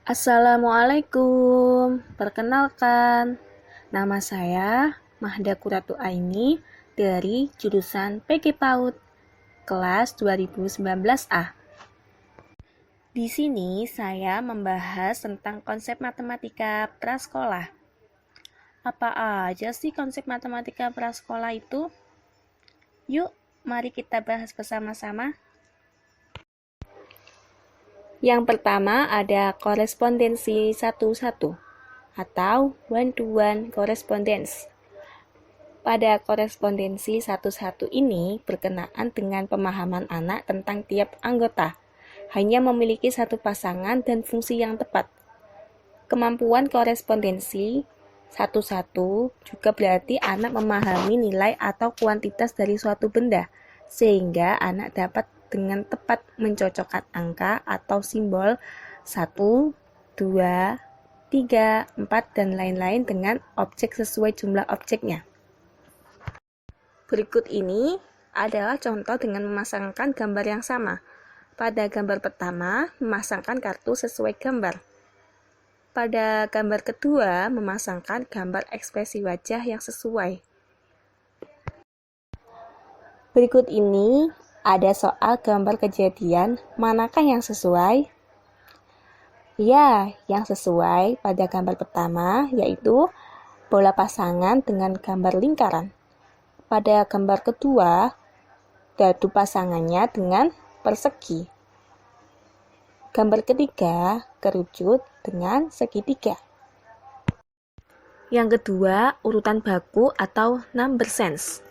Assalamualaikum, perkenalkan, nama saya Mahda Kuratu Aini dari jurusan PG PAUD, kelas 2019A. Di sini saya membahas tentang konsep matematika prasekolah. Apa aja sih konsep matematika prasekolah itu? Yuk, mari kita bahas bersama-sama. Yang pertama ada korespondensi satu-satu atau one-to-one correspondence. Pada korespondensi satu-satu ini berkenaan dengan pemahaman anak tentang tiap anggota, hanya memiliki satu pasangan dan fungsi yang tepat. Kemampuan korespondensi satu-satu juga berarti anak memahami nilai atau kuantitas dari suatu benda, sehingga anak dapat dengan tepat mencocokkan angka atau simbol 1, 2, 3, 4, dan lain-lain dengan objek sesuai jumlah objeknya. Berikut ini adalah contoh dengan memasangkan gambar yang sama. Pada gambar pertama, memasangkan kartu sesuai gambar. Pada gambar kedua, memasangkan gambar ekspresi wajah yang sesuai. Berikut ini ada soal gambar kejadian, manakah yang sesuai? Ya, yang sesuai pada gambar pertama yaitu bola pasangan dengan gambar lingkaran. Pada gambar kedua, dadu pasangannya dengan persegi. Gambar ketiga, kerucut dengan segitiga. Yang kedua, urutan baku atau number sense.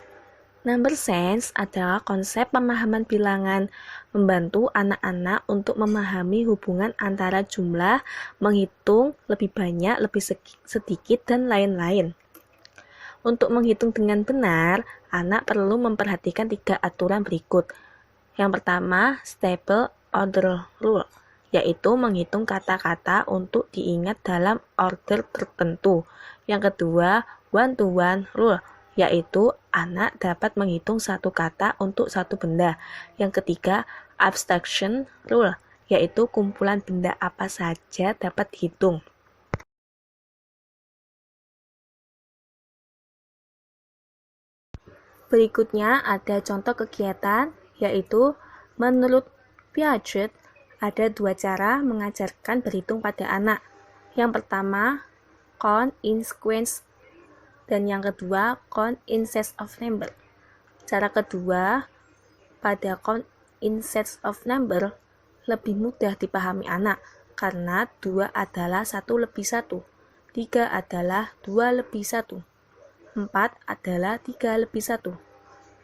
Number sense adalah konsep pemahaman bilangan, membantu anak-anak untuk memahami hubungan antara jumlah, menghitung lebih banyak, lebih sedikit, dan lain-lain. Untuk menghitung dengan benar, anak perlu memperhatikan 3 aturan berikut. Yang pertama, stable order rule, yaitu menghitung kata-kata untuk diingat dalam order tertentu. Yang kedua, one-to-one rule, yaitu anak dapat menghitung satu kata untuk satu benda. Yang ketiga, abstraction rule, yaitu kumpulan benda apa saja dapat dihitung. Berikutnya ada contoh kegiatan, yaitu menurut Piaget ada 2 cara mengajarkan berhitung pada anak. Yang pertama, count in sequence, dan yang kedua, count in sets of number. Cara kedua, pada count in sets of number, lebih mudah dipahami anak, karena 2 adalah 1 lebih 1, 3 adalah 2 lebih 1, 4 adalah 3 lebih 1,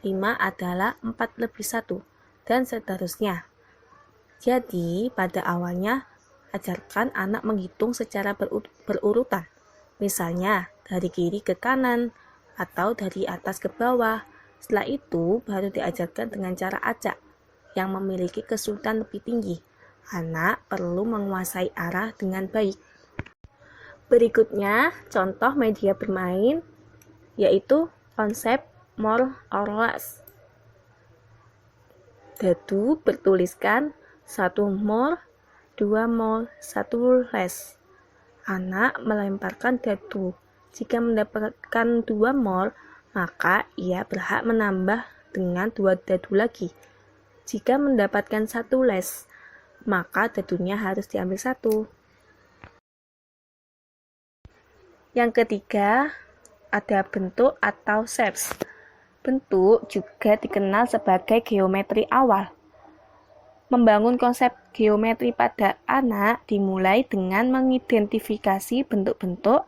5 adalah 4 lebih 1, dan seterusnya. Jadi, pada awalnya, ajarkan anak menghitung secara berurutan. Misalnya, dari kiri ke kanan, atau dari atas ke bawah. Setelah itu, baru diajarkan dengan cara acak, yang memiliki kesulitan lebih tinggi. Anak perlu menguasai arah dengan baik. Berikutnya, contoh media bermain, yaitu konsep more or less. Dadu bertuliskan 1 more, 2 more, 1 less. Anak melemparkan dadu. Jika mendapatkan 2 more, maka ia berhak menambah dengan 2 dadu lagi. Jika mendapatkan 1 less, maka dadunya harus diambil 1. Yang ketiga, ada bentuk atau shapes. Bentuk juga dikenal sebagai geometri awal. Membangun konsep geometri pada anak dimulai dengan mengidentifikasi bentuk-bentuk,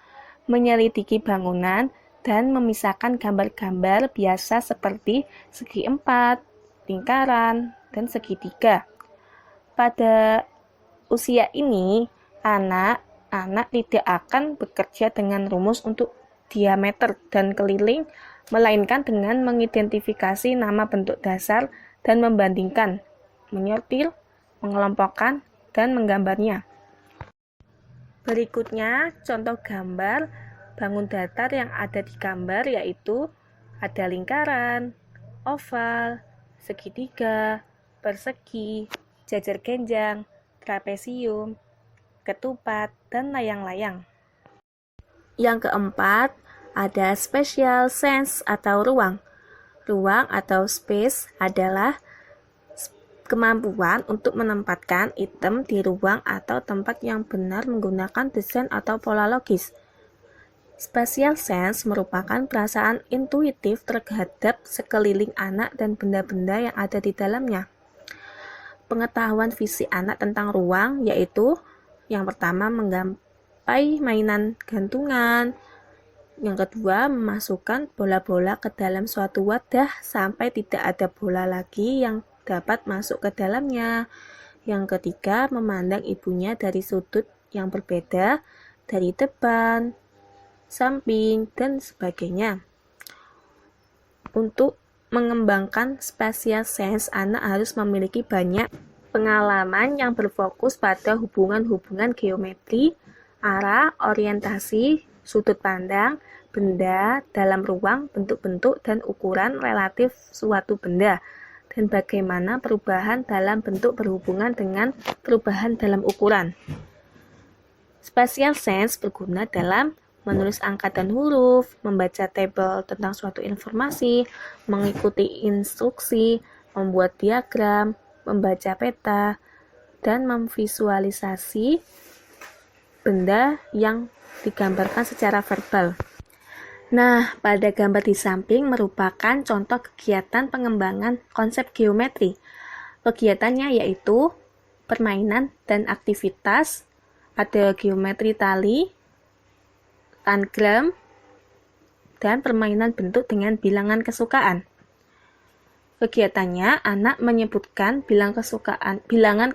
menyelidiki bangunan, dan memisahkan gambar-gambar biasa seperti segi 4, lingkaran, dan segitiga. Pada usia ini, anak tidak akan bekerja dengan rumus untuk diameter dan keliling, melainkan dengan mengidentifikasi nama bentuk dasar dan membandingkan, menyortir, mengelompokkan, dan menggambarnya. Berikutnya, contoh gambar bangun datar yang ada di gambar yaitu ada lingkaran, oval, segitiga, persegi, jajar genjang, trapesium. ketupat, dan layang-layang. Yang keempat, ada spatial sense atau ruang. Ruang atau space adalah kemampuan untuk menempatkan item di ruang atau tempat yang benar menggunakan desain atau pola logis. Spatial sense merupakan perasaan intuitif terhadap sekeliling anak dan benda-benda yang ada di dalamnya. Pengetahuan visi anak tentang ruang yaitu yang pertama menggapai mainan gantungan, yang kedua memasukkan bola-bola ke dalam suatu wadah sampai tidak ada bola lagi yang dapat masuk ke dalamnya. Yang ketiga memandang ibunya dari sudut yang berbeda, dari depan, samping, dan sebagainya. Untuk mengembangkan spatial sense, anak harus memiliki banyak pengalaman yang berfokus pada hubungan-hubungan geometri, arah, orientasi, sudut pandang, benda dalam ruang, bentuk-bentuk dan ukuran relatif suatu benda, dan bagaimana perubahan dalam bentuk berhubungan dengan perubahan dalam ukuran. Spatial sense berguna dalam menulis angka dan huruf, membaca tabel tentang suatu informasi, mengikuti instruksi, membuat diagram, membaca peta, dan memvisualisasi benda yang digambarkan secara verbal. Nah, pada gambar di samping merupakan contoh kegiatan pengembangan konsep geometri. Kegiatannya yaitu permainan dan aktivitas, ada geometri tali, tangram, dan permainan bentuk dengan bilangan kesukaan. Kegiatannya, anak menyebutkan bilangan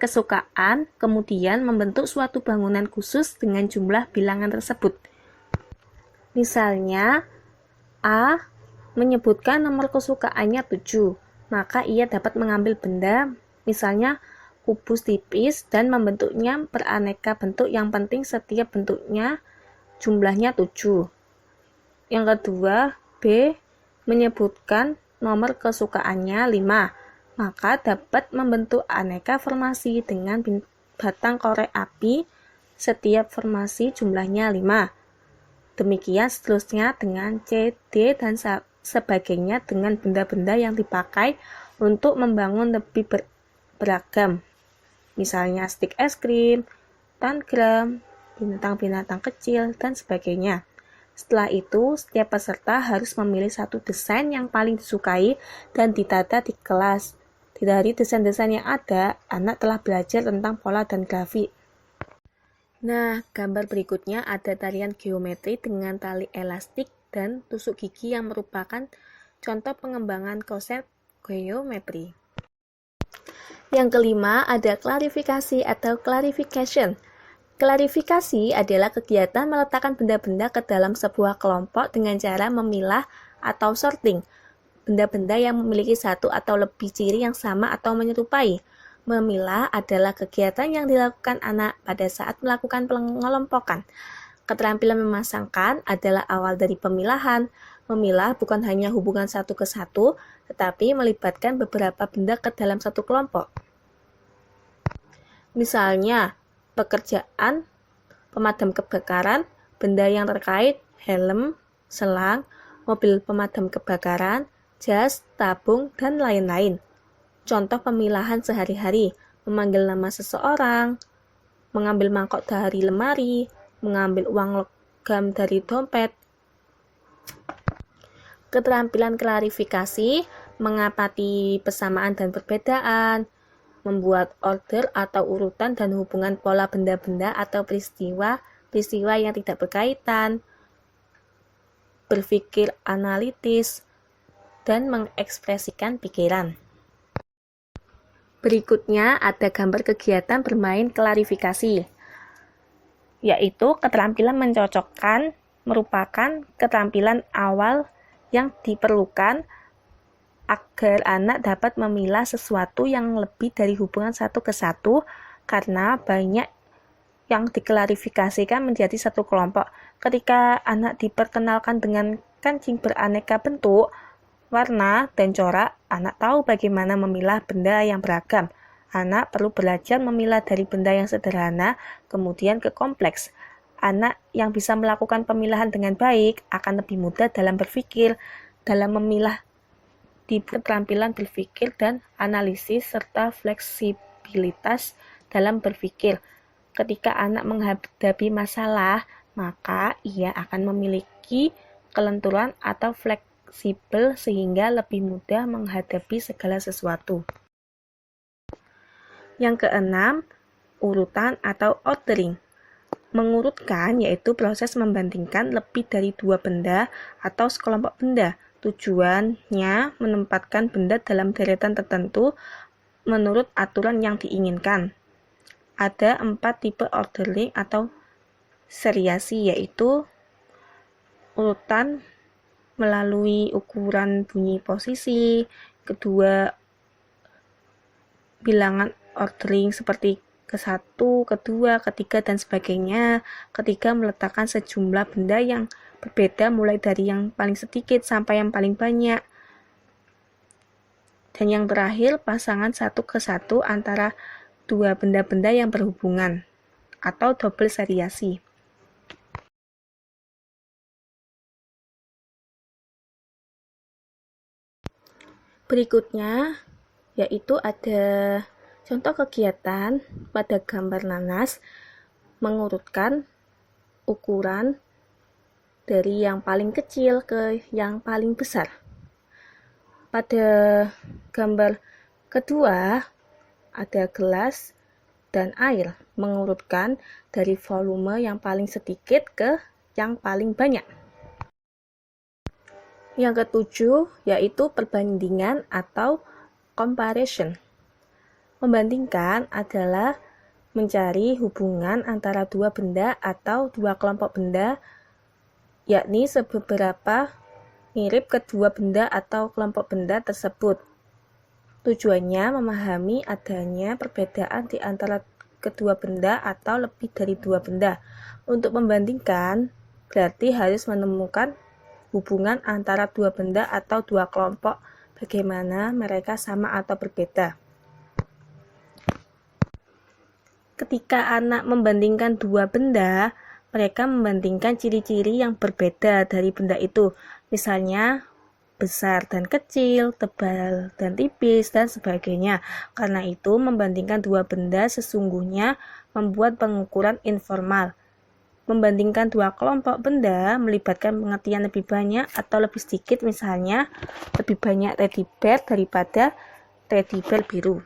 kesukaan, kemudian membentuk suatu bangunan khusus dengan jumlah bilangan tersebut. Misalnya, A menyebutkan nomor kesukaannya 7, maka ia dapat mengambil benda, misalnya kubus tipis, dan membentuknya beraneka bentuk yang penting setiap bentuknya jumlahnya 7. Yang kedua, B menyebutkan nomor kesukaannya 5, maka dapat membentuk aneka formasi dengan batang korek api, setiap formasi jumlahnya 5. Demikian seterusnya dengan C, D, dan sebagainya dengan benda-benda yang dipakai untuk membangun lebih beragam. Misalnya stik es krim, tangram, binatang-binatang kecil, dan sebagainya. Setelah itu, setiap peserta harus memilih satu desain yang paling disukai dan ditata di kelas. Dari desain-desain yang ada, anak telah belajar tentang pola dan grafik. Nah, gambar berikutnya ada tarian geometri dengan tali elastik dan tusuk gigi yang merupakan contoh pengembangan konsep geometri. Yang kelima ada klarifikasi atau clarification. Klarifikasi adalah kegiatan meletakkan benda-benda ke dalam sebuah kelompok dengan cara memilah atau sorting. Benda-benda yang memiliki satu atau lebih ciri yang sama atau menyerupai. Memilah adalah kegiatan yang dilakukan anak pada saat melakukan pengelompokan. Keterampilan memasangkan adalah awal dari pemilahan. Memilah bukan hanya hubungan satu ke satu, tetapi melibatkan beberapa benda ke dalam satu kelompok. Misalnya, pekerjaan, pemadam kebakaran, benda yang terkait, helm, selang, mobil pemadam kebakaran, jas, tabung, dan lain-lain. Contoh pemilahan sehari-hari, memanggil nama seseorang, mengambil mangkok dari lemari, mengambil uang logam dari dompet. Keterampilan klarifikasi, mengapati persamaan dan perbedaan, membuat order atau urutan dan hubungan pola benda-benda atau peristiwa yang tidak berkaitan, berpikir analitis, dan mengekspresikan pikiran. Berikutnya ada gambar kegiatan bermain klarifikasi, yaitu keterampilan mencocokkan merupakan keterampilan awal yang diperlukan agar anak dapat memilah sesuatu yang lebih dari hubungan satu ke satu karena banyak yang diklarifikasikan menjadi satu kelompok. Ketika anak diperkenalkan dengan kancing beraneka bentuk, warna, dan corak, anak tahu bagaimana memilah benda yang beragam. Anak perlu belajar memilah dari benda yang sederhana, kemudian ke kompleks. Anak yang bisa melakukan pemilahan dengan baik akan lebih mudah dalam berpikir, dalam memilah diberi keterampilan berpikir dan analisis serta fleksibilitas dalam berpikir. Ketika anak menghadapi masalah, maka ia akan memiliki kelenturan atau fleksibel sehingga lebih mudah menghadapi segala sesuatu. Yang keenam, urutan atau ordering. Mengurutkan yaitu proses membandingkan lebih dari dua benda atau sekelompok benda. Tujuannya menempatkan benda dalam deretan tertentu menurut aturan yang diinginkan. Ada 4 tipe ordering atau seriasi, yaitu urutan melalui ukuran bunyi posisi, kedua bilangan ordering seperti ke-1, kedua, ketiga, dan sebagainya. Ketiga, meletakkan sejumlah benda yang berbeda mulai dari yang paling sedikit sampai yang paling banyak. Dan yang terakhir, pasangan 1 ke 1 antara dua benda-benda yang berhubungan atau double seriasi. Berikutnya yaitu ada contoh kegiatan pada gambar nanas, mengurutkan ukuran dari yang paling kecil ke yang paling besar. Pada gambar kedua ada gelas dan air, mengurutkan dari volume yang paling sedikit ke yang paling banyak. Yang ketujuh yaitu perbandingan atau comparison. Membandingkan adalah mencari hubungan antara dua benda atau dua kelompok benda, yakni seberapa mirip kedua benda atau kelompok benda tersebut. Tujuannya memahami adanya perbedaan di antara kedua benda atau lebih dari dua benda. Untuk membandingkan, berarti harus menemukan hubungan antara dua benda atau dua kelompok, bagaimana mereka sama atau berbeda. Ketika anak membandingkan dua benda, mereka membandingkan ciri-ciri yang berbeda dari benda itu. Misalnya, besar dan kecil, tebal dan tipis, dan sebagainya. Karena itu, membandingkan dua benda sesungguhnya membuat pengukuran informal. Membandingkan dua kelompok benda melibatkan pengertian lebih banyak atau lebih sedikit, misalnya lebih banyak teddy bear daripada teddy bear biru.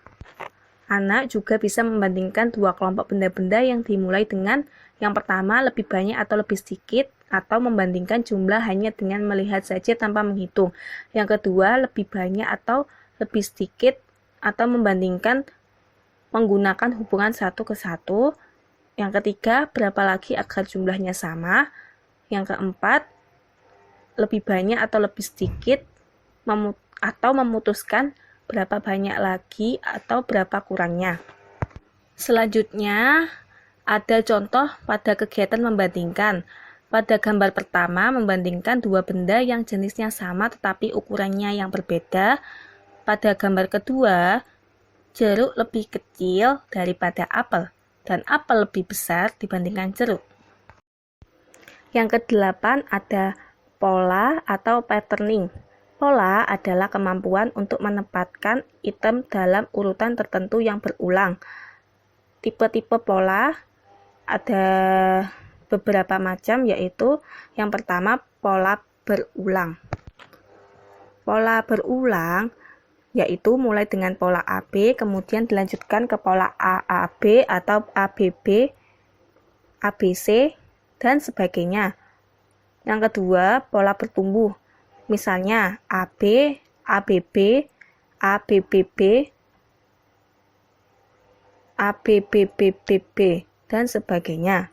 Anak juga bisa membandingkan dua kelompok benda-benda yang dimulai dengan yang pertama lebih banyak atau lebih sedikit, atau membandingkan jumlah hanya dengan melihat saja tanpa menghitung. Yang kedua lebih banyak atau lebih sedikit, atau membandingkan menggunakan hubungan 1 ke 1. Yang ketiga, berapa lagi agar jumlahnya sama. Yang keempat, lebih banyak atau lebih sedikit, atau memutuskan berapa banyak lagi atau berapa kurangnya. Selanjutnya, ada contoh pada kegiatan membandingkan. Pada gambar pertama, membandingkan dua benda yang jenisnya sama tetapi ukurannya yang berbeda. Pada gambar kedua, jeruk lebih kecil daripada apel, dan apel lebih besar dibandingkan jeruk. Yang kedelapan ada pola atau patterning. Pola adalah kemampuan untuk menempatkan item dalam urutan tertentu yang berulang. Tipe-tipe pola ada beberapa macam, yaitu yang pertama pola berulang. Pola berulang yaitu mulai dengan pola AB, kemudian dilanjutkan ke pola AAB atau ABB, ABC, dan sebagainya. Yang kedua, pola bertumbuh. Misalnya AB, ABB, ABBB, ABBBBB, dan sebagainya.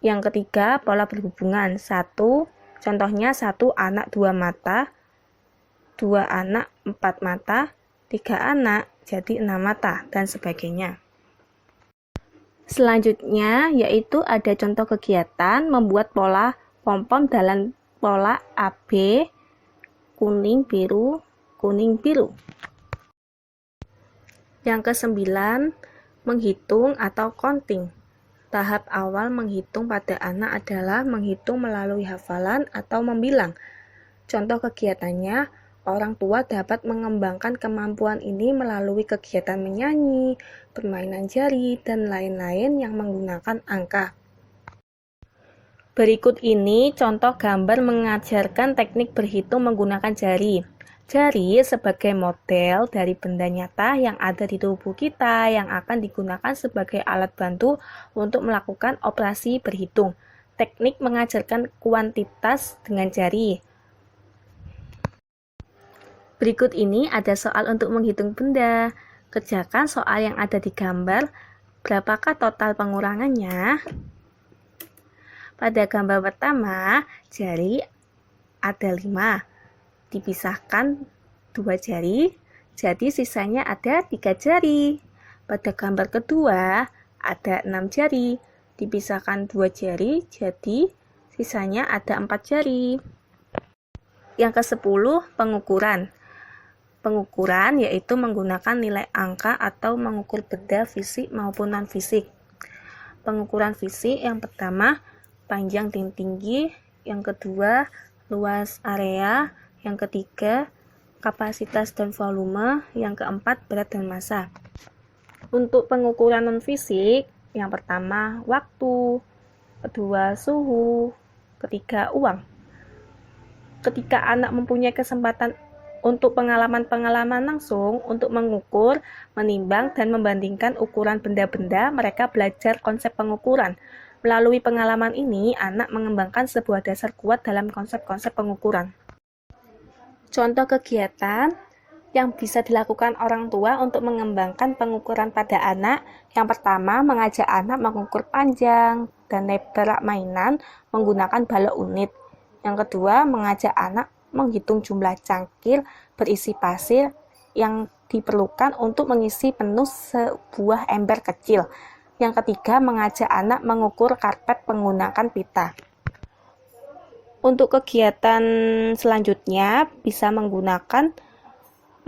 Yang ketiga, pola berhubungan. Contohnya 1 anak 2 mata, 2 anak 4 mata, 3 anak jadi 6 mata, dan sebagainya. Selanjutnya yaitu ada contoh kegiatan membuat pola pom-pom dalam pola AB, kuning biru, kuning biru. Yang kesembilan, menghitung atau counting. Tahap awal menghitung pada anak adalah menghitung melalui hafalan atau membilang. Contoh kegiatannya, orang tua dapat mengembangkan kemampuan ini melalui kegiatan menyanyi, permainan jari, dan lain-lain yang menggunakan angka. Berikut ini contoh gambar mengajarkan teknik berhitung menggunakan jari. Jari sebagai model dari benda nyata yang ada di tubuh kita yang akan digunakan sebagai alat bantu untuk melakukan operasi berhitung. Teknik mengajarkan kuantitas dengan jari. Berikut ini ada soal untuk menghitung benda. Kerjakan soal yang ada di gambar. Berapakah total pengurangannya? Pada gambar pertama, jari ada 5. Dipisahkan 2 jari, jadi sisanya ada 3 jari. Pada gambar kedua, ada 6 jari. Dipisahkan 2 jari, jadi sisanya ada 4 jari. Yang ke-10, pengukuran. Pengukuran yaitu menggunakan nilai angka atau mengukur benda fisik maupun non-fisik. Pengukuran fisik yang pertama, panjang dan tinggi. Yang kedua, luas area. Yang ketiga, kapasitas dan volume. Yang keempat, berat dan massa. Untuk pengukuran non-fisik, yang pertama, waktu. Kedua, suhu. Ketiga, uang. Ketika anak mempunyai kesempatan untuk pengalaman-pengalaman langsung untuk mengukur, menimbang, dan membandingkan ukuran benda-benda, mereka belajar konsep pengukuran. Melalui pengalaman ini, anak mengembangkan sebuah dasar kuat dalam konsep-konsep pengukuran. Contoh kegiatan yang bisa dilakukan orang tua untuk mengembangkan pengukuran pada anak. Yang pertama, mengajak anak mengukur panjang dan lebar mainan menggunakan balok unit. Yang kedua, mengajak anak menghitung jumlah cangkir berisi pasir yang diperlukan untuk mengisi penuh sebuah ember kecil. Yang ketiga, mengajak anak mengukur karpet menggunakan pita. Untuk kegiatan selanjutnya bisa menggunakan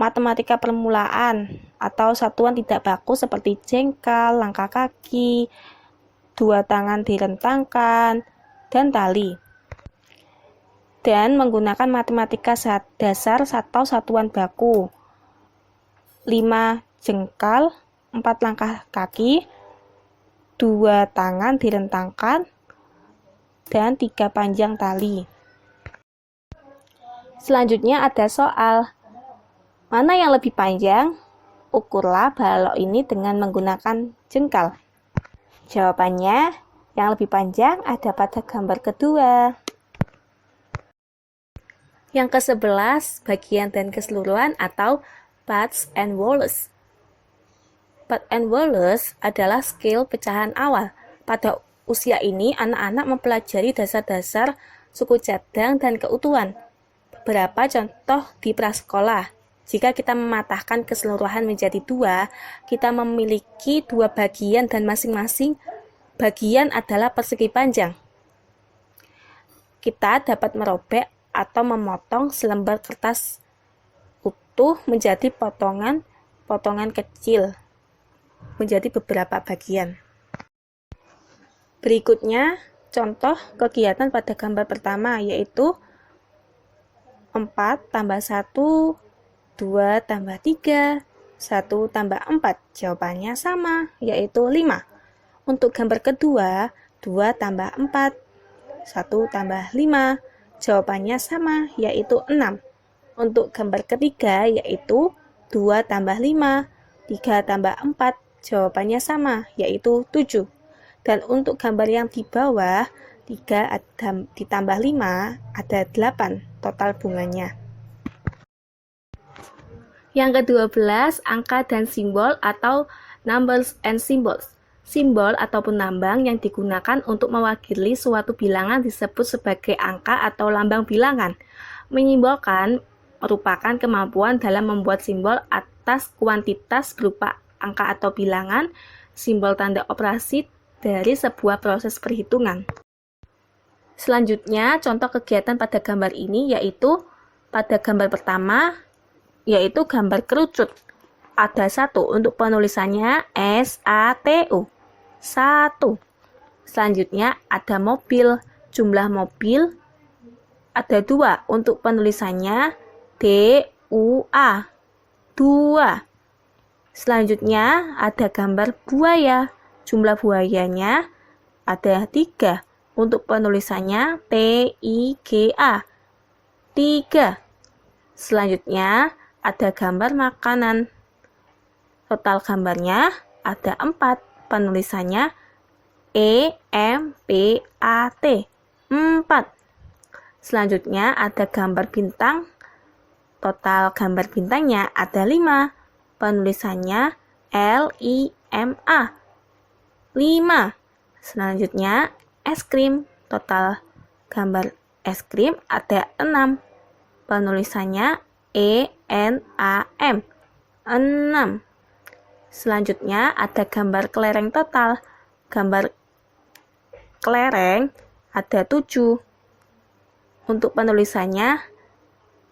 matematika permulaan atau satuan tidak baku seperti jengkal, langkah kaki, 2 tangan direntangkan, dan tali. Dan menggunakan matematika dasar atau satuan baku, 5 jengkal, 4 langkah kaki, 2 tangan direntangkan, dan 3 panjang tali. Selanjutnya ada soal. Mana yang lebih panjang? Ukurlah balok ini dengan menggunakan jengkal. Jawabannya, yang lebih panjang ada pada gambar kedua. Yang ke-11, bagian dan keseluruhan atau parts and wholes. Parts and wholes adalah skill pecahan awal. Pada usia ini, anak-anak mempelajari dasar-dasar suku cadang dan keutuhan. Beberapa contoh di prasekolah. Jika kita mematahkan keseluruhan menjadi 2, kita memiliki 2 bagian dan masing-masing bagian adalah persegi panjang. Kita dapat merobek atau memotong selembar kertas utuh menjadi potongan kecil, menjadi beberapa bagian. Berikutnya, contoh kegiatan pada gambar pertama, yaitu 4 tambah 1, 2 tambah 3, 1 tambah 4. Jawabannya sama, yaitu 5. Untuk gambar kedua, 2 tambah 4, 1 tambah 5. Jawabannya sama, yaitu 6. Untuk gambar ketiga, yaitu 2 tambah 5, 3 tambah 4. Jawabannya sama, yaitu 7. Dan untuk gambar yang di bawah, 3 ditambah 5 ada 8 total bunganya. Yang ke-12, angka dan simbol atau numbers and symbols. Simbol ataupun lambang yang digunakan untuk mewakili suatu bilangan disebut sebagai angka atau lambang bilangan. Menyimbolkan merupakan kemampuan dalam membuat simbol atas kuantitas berupa angka atau bilangan, simbol tanda operasi dari sebuah proses perhitungan. Selanjutnya, contoh kegiatan pada gambar ini yaitu pada gambar pertama, yaitu gambar kerucut. ada 1 untuk penulisannya SATU. 1. Selanjutnya ada mobil. Jumlah mobil ada 2 untuk penulisannya DUA. 2. Selanjutnya ada gambar buaya. Jumlah buayanya ada 3 untuk penulisannya TIGA. 3. Selanjutnya ada gambar makanan. Total gambarnya ada 4. Penulisannya EMPAT. 4. Selanjutnya ada gambar bintang. Total gambar bintangnya ada 5. Penulisannya LIMA. 5. Selanjutnya es krim. Total gambar es krim ada 6. Penulisannya ENAM. 6. Selanjutnya ada gambar kelereng total. Gambar kelereng ada 7. Untuk penulisannya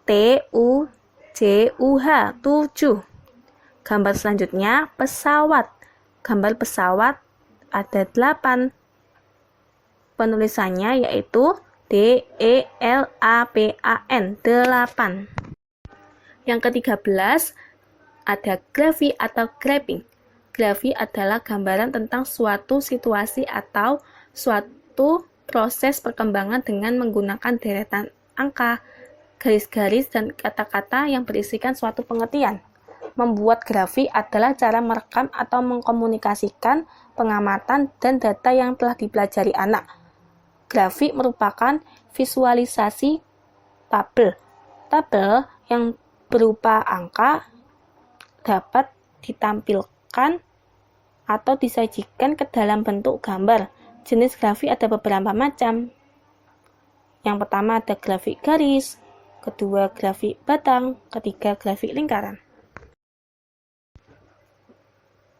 TUJUH. 7. Gambar selanjutnya pesawat. Gambar pesawat ada 8. Penulisannya yaitu DELAPAN. 8. Yang ke-13 ada grafi atau graphing. Grafi adalah gambaran tentang suatu situasi atau suatu proses perkembangan dengan menggunakan deretan angka, garis-garis, dan kata-kata yang berisikan suatu pengertian. Membuat grafi adalah cara merekam atau mengkomunikasikan pengamatan dan data yang telah dipelajari anak. Grafik merupakan visualisasi tabel. Tabel yang berupa angka dapat ditampilkan atau disajikan ke dalam bentuk gambar. Jenis grafik ada beberapa macam. Yang pertama ada grafik garis, kedua grafik batang, ketiga grafik lingkaran.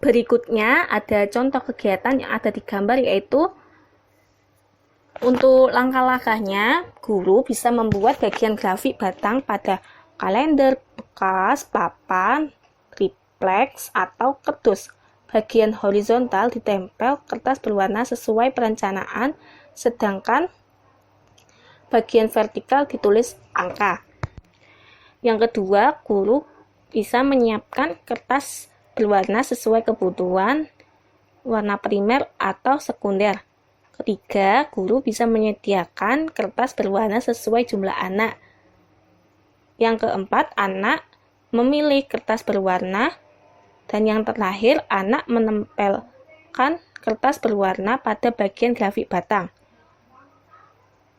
Berikutnya ada contoh kegiatan yang ada di gambar, yaitu untuk langkah-langkahnya, guru bisa membuat bagian grafik batang pada kalender, bekas, papan, tripleks, atau kertas. Bagian horizontal ditempel kertas berwarna sesuai perencanaan, sedangkan bagian vertikal ditulis angka. Yang kedua, guru bisa menyiapkan kertas berwarna sesuai kebutuhan, warna primer atau sekunder. Ketiga, guru bisa menyediakan kertas berwarna sesuai jumlah anak. Yang keempat, anak memilih kertas berwarna. Dan yang terakhir, anak menempelkan kertas berwarna pada bagian grafik batang.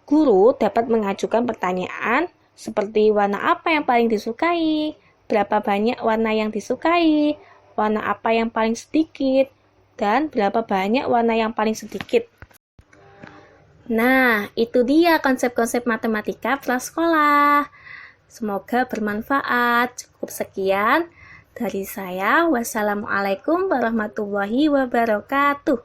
Guru dapat mengajukan pertanyaan seperti warna apa yang paling disukai, berapa banyak warna yang disukai, warna apa yang paling sedikit, dan berapa banyak warna yang paling sedikit. Nah, itu dia konsep-konsep matematika prasekolah. Semoga bermanfaat. Cukup sekian dari saya. Wassalamualaikum warahmatullahi wabarakatuh.